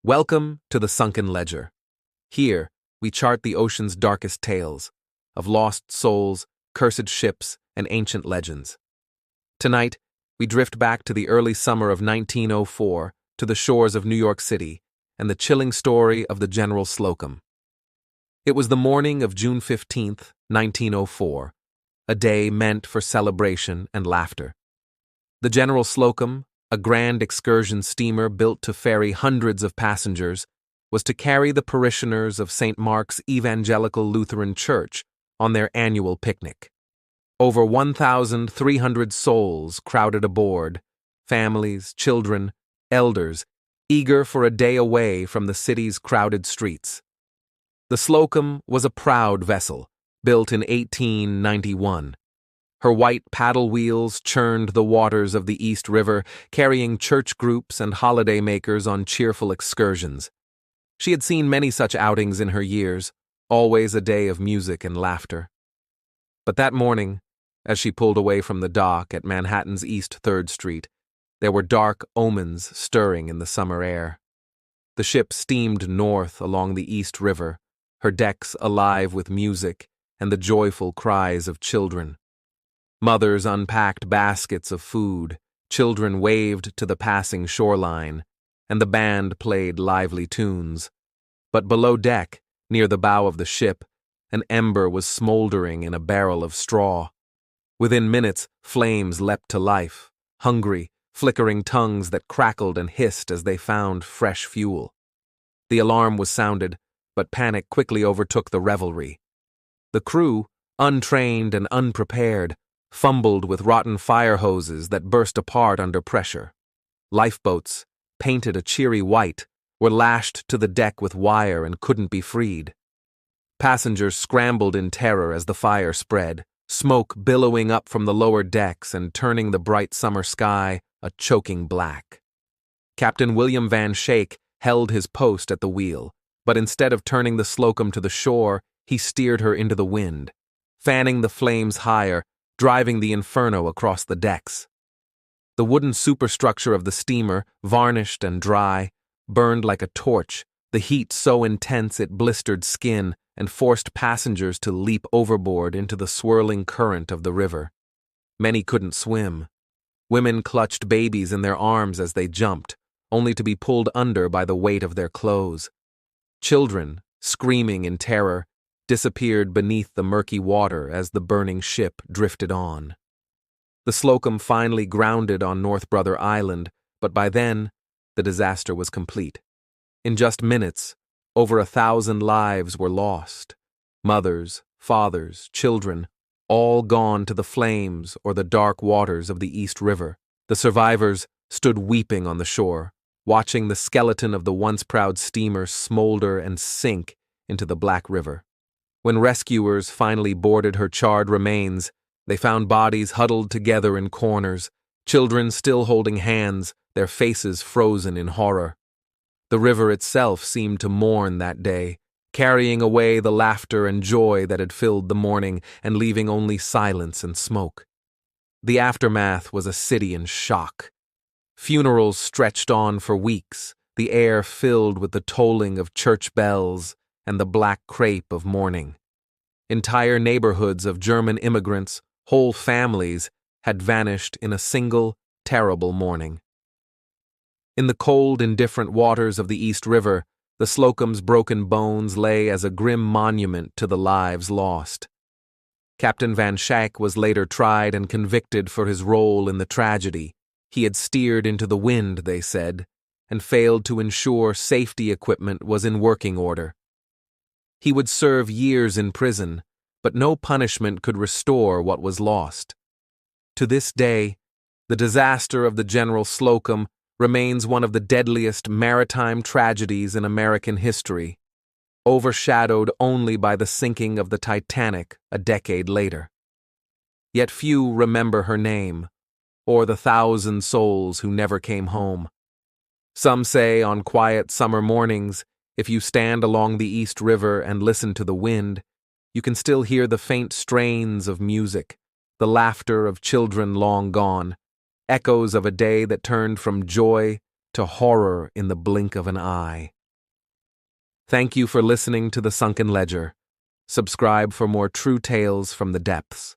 Welcome to the Sunken Ledger. Here, we chart the ocean's darkest tales of lost souls, cursed ships, and ancient legends. Tonight, we drift back to the early summer of 1904 to the shores of New York City and the chilling story of the General Slocum. It was the morning of June 15th, 1904, a day meant for celebration and laughter. The General Slocum, a grand excursion steamer built to ferry hundreds of passengers, was to carry the parishioners of St. Mark's Evangelical Lutheran Church on their annual picnic. Over 1,300 souls crowded aboard, families, children, elders, eager for a day away from the city's crowded streets. The Slocum was a proud vessel, built in 1891. Her white paddle wheels churned the waters of the East River, carrying church groups and holidaymakers on cheerful excursions. She had seen many such outings in her years, always a day of music and laughter. But that morning, as she pulled away from the dock at Manhattan's East 3rd Street, there were dark omens stirring in the summer air. The ship steamed north along the East River, her decks alive with music and the joyful cries of children. Mothers unpacked baskets of food, children waved to the passing shoreline, and the band played lively tunes. But below deck, near the bow of the ship, an ember was smoldering in a barrel of straw. Within minutes, flames leapt to life, hungry, flickering tongues that crackled and hissed as they found fresh fuel. The alarm was sounded, but panic quickly overtook the revelry. The crew, untrained and unprepared, fumbled with rotten fire hoses that burst apart under pressure. Lifeboats, painted a cheery white, were lashed to the deck with wire and couldn't be freed. Passengers scrambled in terror as the fire spread, smoke billowing up from the lower decks and turning the bright summer sky a choking black. Captain William Van Schaik held his post at the wheel, but instead of turning the Slocum to the shore, he steered her into the wind, fanning the flames higher, driving the inferno across the decks. The wooden superstructure of the steamer, varnished and dry, burned like a torch, the heat so intense it blistered skin and forced passengers to leap overboard into the swirling current of the river. Many couldn't swim. Women clutched babies in their arms as they jumped, only to be pulled under by the weight of their clothes. Children, screaming in terror, disappeared beneath the murky water as the burning ship drifted on. The Slocum finally grounded on North Brother Island, but by then, the disaster was complete. In just minutes, over 1,000 lives were lost. Mothers, fathers, children, all gone to the flames or the dark waters of the East River. The survivors stood weeping on the shore, watching the skeleton of the once proud steamer smolder and sink into the Black River. When rescuers finally boarded her charred remains, they found bodies huddled together in corners, children still holding hands, their faces frozen in horror. The river itself seemed to mourn that day, carrying away the laughter and joy that had filled the morning and leaving only silence and smoke. The aftermath was a city in shock. Funerals stretched on for weeks, the air filled with the tolling of church bells and the black crepe of mourning. Entire neighborhoods of German immigrants, whole families, had vanished in a single, terrible morning. In the cold, indifferent waters of the East River, the Slocum's broken bones lay as a grim monument to the lives lost. Captain Van Schaik was later tried and convicted for his role in the tragedy. He had steered into the wind, they said, and failed to ensure safety equipment was in working order. He would serve years in prison, but no punishment could restore what was lost. To this day, the disaster of the General Slocum remains one of the deadliest maritime tragedies in American history, overshadowed only by the sinking of the Titanic a decade later. Yet few remember her name, or the 1,000 souls who never came home. Some say on quiet summer mornings, if you stand along the East River and listen to the wind, you can still hear the faint strains of music, the laughter of children long gone, echoes of a day that turned from joy to horror in the blink of an eye. Thank you for listening to the Sunken Ledger. Subscribe for more true tales from the depths.